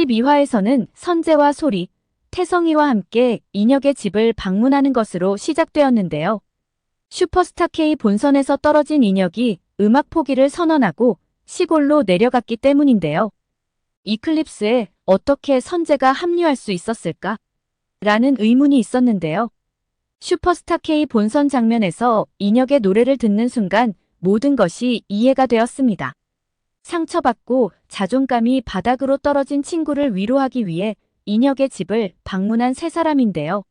12화에서는 선재와 소리, 태성이와 함께 인혁의 집을 방문하는 것으로 시작되었는데요. 슈퍼스타 K 본선에서 떨어진 인혁이 음악 포기를 선언하고 시골로 내려갔기 때문인데요. 이클립스에 어떻게 선재가 합류할 수 있었을까? 라는 의문이 있었는데요. 슈퍼스타 K 본선 장면에서 인혁의 노래를 듣는 순간 모든 것이 이해가 되었습니다. 상처받고 자존감이 바닥으로 떨어진 친구를 위로하기 위해 인혁의 집을 방문한 세 사람인데요.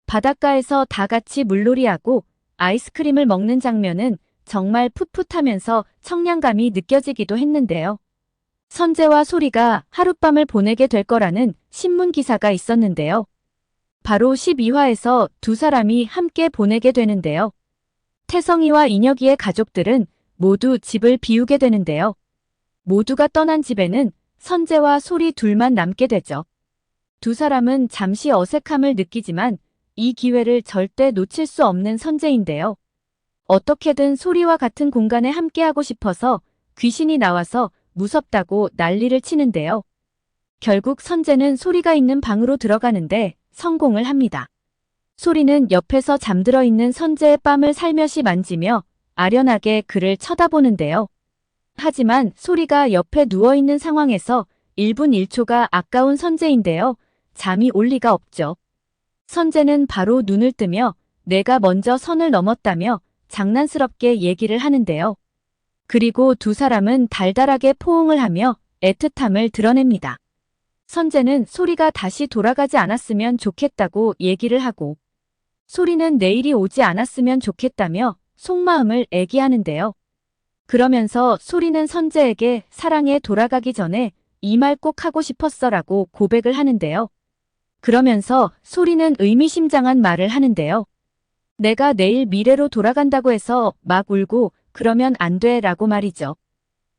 바닷가에서 다 같이 물놀이하고 아이스크림을 먹는 장면은 정말 풋풋하면서 청량감이 느껴지기도 했는데요. 선재와 소리가 하룻밤을 보내게 될 거라는 신문 기사가 있었는데요. 바로 12화에서 두 사람이 함께 보내게 되는데요. 태성이와 인혁이의 가족들은 모두 집을 비우게 되는데요. 모두가 떠난 집에는 선재와 소리 둘만 남게 되죠. 두 사람은 잠시 어색함을 느끼지만 이 기회를 절대 놓칠 수 없는 선재인데요. 어떻게든 소리와 같은 공간에 함께하고 싶어서 귀신이 나와서 무섭다고 난리를 치는데요. 결국 선재는 소리가 있는 방으로 들어가는데 성공을 합니다. 소리는 옆에서 잠들어 있는 선재의 뺨을 살며시 만지며 아련하게 그를 쳐다보는데요. 하지만 소리가 옆에 누워있는 상황에서 1분 1초가 아까운 선재인데요. 잠이 올 리가 없죠. 선재는 바로 눈을 뜨며 내가 먼저 선을 넘었다며 장난스럽게 얘기를 하는데요. 그리고 두 사람은 달달하게 포옹을 하며 애틋함을 드러냅니다. 선재는 소리가 다시 돌아가지 않았으면 좋겠다고 얘기를 하고 소리는 내일이 오지 않았으면 좋겠다며 속마음을 애기하는데요. 그러면서 소리는 선재에게 사랑에 돌아가기 전에 이 말 꼭 하고 싶었어라고 고백을 하는데요. 그러면서 소리는 의미심장한 말을 하는데요. 내가 내일 미래로 돌아간다고 해서 막 울고 그러면 안 돼 라고 말이죠.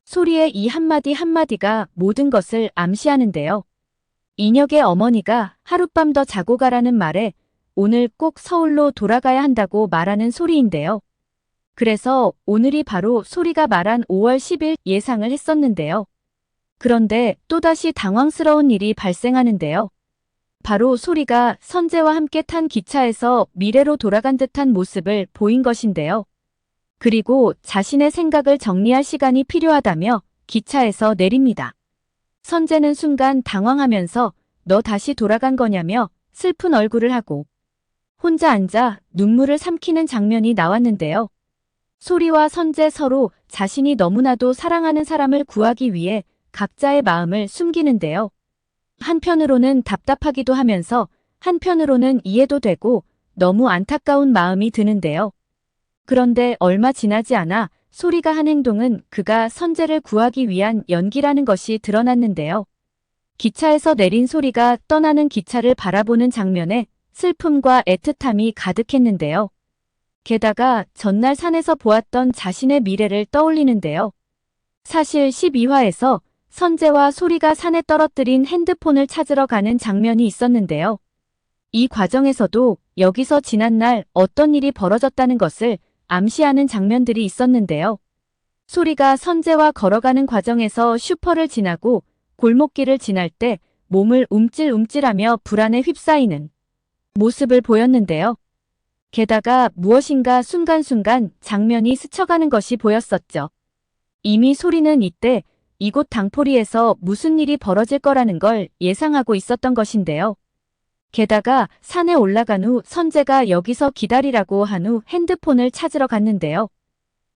소리의 이 한마디 한마디가 모든 것을 암시하는데요. 인혁의 어머니가 하룻밤 더 자고 가라는 말에 오늘 꼭 서울로 돌아가야 한다고 말하는 소리인데요. 그래서 오늘이 바로 소리가 말한 5월 10일 예상을 했었는데요. 그런데 또다시 당황스러운 일이 발생하는데요. 바로 소리가 선재와 함께 탄 기차에서 미래로 돌아간 듯한 모습을 보인 것인데요. 그리고 자신의 생각을 정리할 시간이 필요하다며 기차에서 내립니다. 선재는 순간 당황하면서 너 다시 돌아간 거냐며 슬픈 얼굴을 하고 혼자 앉아 눈물을 삼키는 장면이 나왔는데요. 소리와 선재 서로 자신이 너무나도 사랑하는 사람을 구하기 위해 각자의 마음을 숨기는데요. 한편으로는 답답하기도 하면서 한편으로는 이해도 되고 너무 안타까운 마음이 드는데요. 그런데 얼마 지나지 않아 소리가 한 행동은 그가 선재를 구하기 위한 연기라는 것이 드러났는데요. 기차에서 내린 소리가 떠나는 기차를 바라보는 장면에 슬픔과 애틋함이 가득했는데요. 게다가 전날 산에서 보았던 자신의 미래를 떠올리는데요. 사실 12화에서 선재와 소리가 산에 떨어뜨린 핸드폰을 찾으러 가는 장면이 있었는데요. 이 과정에서도 여기서 지난날 어떤 일이 벌어졌다는 것을 암시하는 장면들이 있었는데요. 소리가 선재와 걸어가는 과정에서 슈퍼를 지나고 골목길을 지날 때 몸을 움찔움찔하며 불안에 휩싸이는 모습을 보였는데요. 게다가 무엇인가 순간순간 장면이 스쳐가는 것이 보였었죠. 이미 소리는 이때 이곳 당포리에서 무슨 일이 벌어질 거라는 걸 예상하고 있었던 것인데요. 게다가 산에 올라간 후 선재가 여기서 기다리라고 한 후 핸드폰을 찾으러 갔는데요.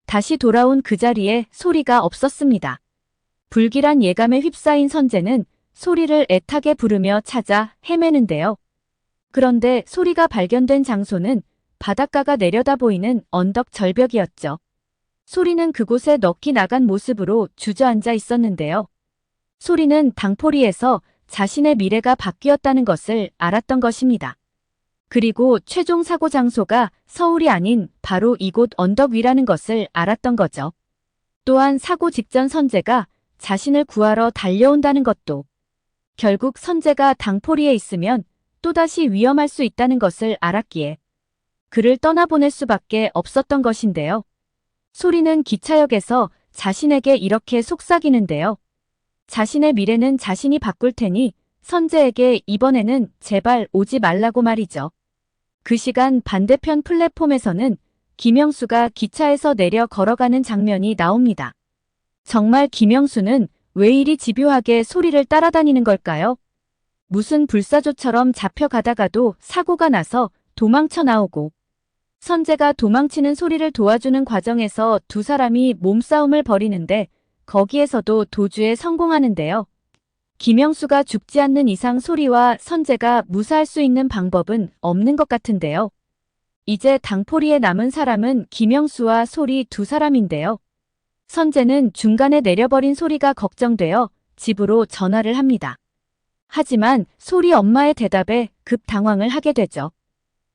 다시 돌아온 그 자리에 소리가 없었습니다. 불길한 예감에 휩싸인 선재는 소리를 애타게 부르며 찾아 헤매는데요. 그런데 소리가 발견된 장소는 바닷가가 내려다 보이는 언덕 절벽이었죠. 소리는 그곳에 넋이 나간 모습으로 주저앉아 있었는데요. 소리는 당포리에서 자신의 미래가 바뀌었다는 것을 알았던 것입니다. 그리고 최종 사고 장소가 서울이 아닌 바로 이곳 언덕 위라는 것을 알았던 거죠. 또한 사고 직전 선재가 자신을 구하러 달려온다는 것도 결국 선재가 당포리에 있으면 또다시 위험할 수 있다는 것을 알았기에 그를 떠나보낼 수밖에 없었던 것인데요. 소리는 기차역에서 자신에게 이렇게 속삭이는데요. 자신의 미래는 자신이 바꿀 테니 선재에게 이번에는 제발 오지 말라고 말이죠. 그 시간 반대편 플랫폼에서는 김영수가 기차에서 내려 걸어가는 장면이 나옵니다. 정말 김영수는 왜 이리 집요하게 소리를 따라다니는 걸까요? 무슨 불사조처럼 잡혀가다가도 사고가 나서 도망쳐 나오고, 선재가 도망치는 소리를 도와주는 과정에서 두 사람이 몸싸움을 벌이는데 거기에서도 도주에 성공하는데요. 김영수가 죽지 않는 이상 소리와 선재가 무사할 수 있는 방법은 없는 것 같은데요. 이제 당포리에 남은 사람은 김영수와 소리 두 사람인데요. 선재는 중간에 내려버린 소리가 걱정되어 집으로 전화를 합니다. 하지만 소리 엄마의 대답에 급 당황을 하게 되죠.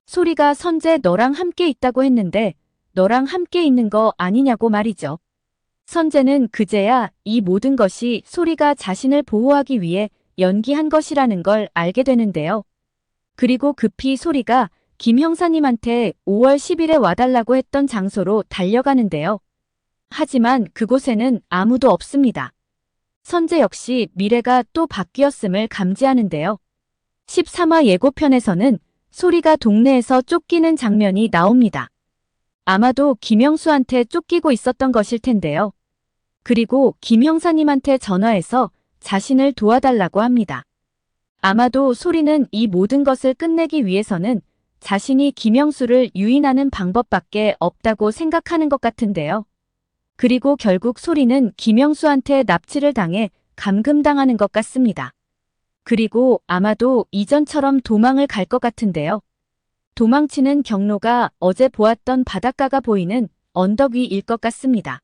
소리가 선재 너랑 함께 있다고 했는데 너랑 함께 있는 거 아니냐고 말이죠. 선재는 그제야 이 모든 것이 소리가 자신을 보호하기 위해 연기한 것이라는 걸 알게 되는데요. 그리고 급히 소리가 김 형사님한테 5월 10일에 와달라고 했던 장소로 달려가는데요. 하지만 그곳에는 아무도 없습니다. 선재 역시 미래가 또 바뀌었음을 감지하는데요. 13화 예고편에서는 소리가 동네에서 쫓기는 장면이 나옵니다. 아마도 김영수한테 쫓기고 있었던 것일 텐데요. 그리고 김 형사님한테 전화해서 자신을 도와달라고 합니다. 아마도 소리는 이 모든 것을 끝내기 위해서는 자신이 김영수를 유인하는 방법밖에 없다고 생각하는 것 같은데요. 그리고 결국 소리는 김영수한테 납치를 당해 감금당하는 것 같습니다. 그리고 아마도 이전처럼 도망을 갈 것 같은데요. 도망치는 경로가 어제 보았던 바닷가가 보이는 언덕 위일 것 같습니다.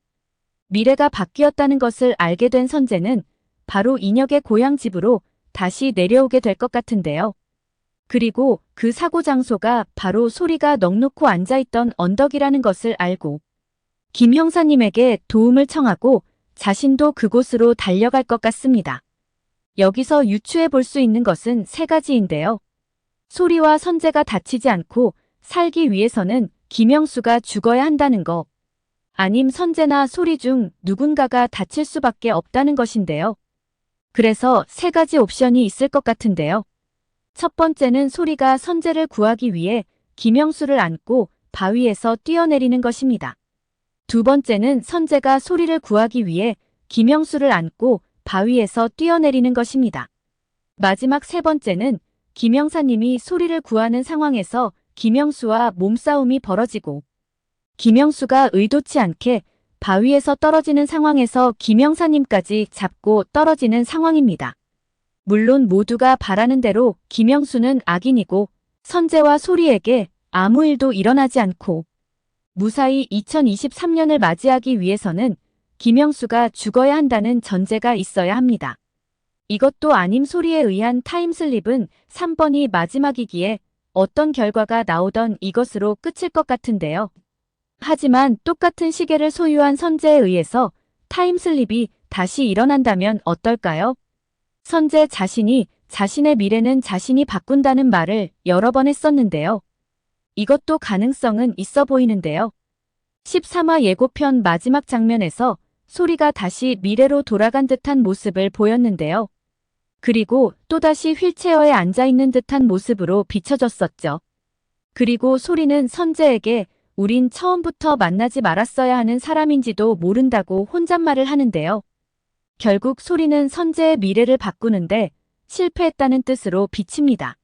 미래가 바뀌었다는 것을 알게 된 선재는 바로 인혁의 고향 집으로 다시 내려오게 될 것 같은데요. 그리고 그 사고 장소가 바로 소리가 넋놓고 앉아있던 언덕이라는 것을 알고 김 형사님에게 도움을 청하고 자신도 그곳으로 달려갈 것 같습니다. 여기서 유추해 볼 수 있는 것은 세 가지인데요. 소리와 선재가 다치지 않고 살기 위해서는 김영수가 죽어야 한다는 거. 아님 선재나 소리 중 누군가가 다칠 수밖에 없다는 것인데요. 그래서 세 가지 옵션이 있을 것 같은데요. 첫 번째는 소리가 선재를 구하기 위해 김영수를 안고 바위에서 뛰어내리는 것입니다. 두 번째는 선재가 소리를 구하기 위해 김영수를 안고 바위에서 뛰어내리는 것입니다. 마지막 세 번째는 김 형사님이 소리를 구하는 상황에서 김영수와 몸싸움이 벌어지고 김영수가 의도치 않게 바위에서 떨어지는 상황에서 김 형사님까지 잡고 떨어지는 상황입니다. 물론 모두가 바라는 대로 김영수는 악인이고 선재와 소리에게 아무 일도 일어나지 않고 무사히 2023년을 맞이하기 위해서는 김영수가 죽어야 한다는 전제가 있어야 합니다. 이것도 아님 소리에 의한 타임슬립은 3번이 마지막이기에 어떤 결과가 나오던 이것으로 끝일 것 같은데요. 하지만 똑같은 시계를 소유한 선재에 의해서 타임슬립이 다시 일어난다면 어떨까요? 선재 자신이 자신의 미래는 자신이 바꾼다는 말을 여러 번 했었는데요. 이것도 가능성은 있어 보이는데요. 13화 예고편 마지막 장면에서 소리가 다시 미래로 돌아간 듯한 모습을 보였는데요. 그리고 또다시 휠체어에 앉아있는 듯한 모습으로 비춰졌었죠. 그리고 소리는 선재에게 우린 처음부터 만나지 말았어야 하는 사람인지도 모른다고 혼잣말을 하는데요. 결국 소리는 선재의 미래를 바꾸는데 실패했다는 뜻으로 비칩니다.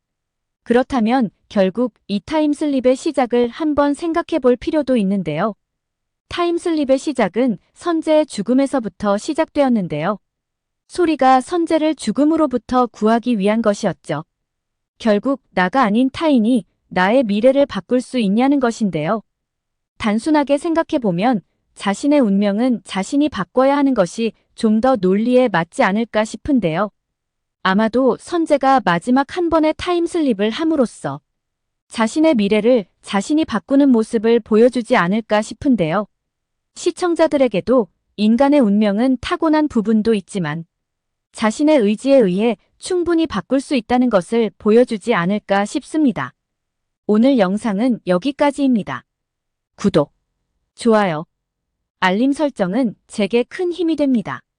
그렇다면 결국 이 타임슬립의 시작을 한번 생각해 볼 필요도 있는데요. 타임슬립의 시작은 선재의 죽음에서부터 시작되었는데요. 소리가 선재를 죽음으로부터 구하기 위한 것이었죠. 결국 나가 아닌 타인이 나의 미래를 바꿀 수 있냐는 것인데요. 단순하게 생각해보면 자신의 운명은 자신이 바꿔야 하는 것이 좀 더 논리에 맞지 않을까 싶은데요. 아마도 선재가 마지막 한 번의 타임슬립을 함으로써 자신의 미래를 자신이 바꾸는 모습을 보여주지 않을까 싶은데요. 시청자들에게도 인간의 운명은 타고난 부분도 있지만 자신의 의지에 의해 충분히 바꿀 수 있다는 것을 보여주지 않을까 싶습니다. 오늘 영상은 여기까지입니다. 구독, 좋아요, 알림 설정은 제게 큰 힘이 됩니다.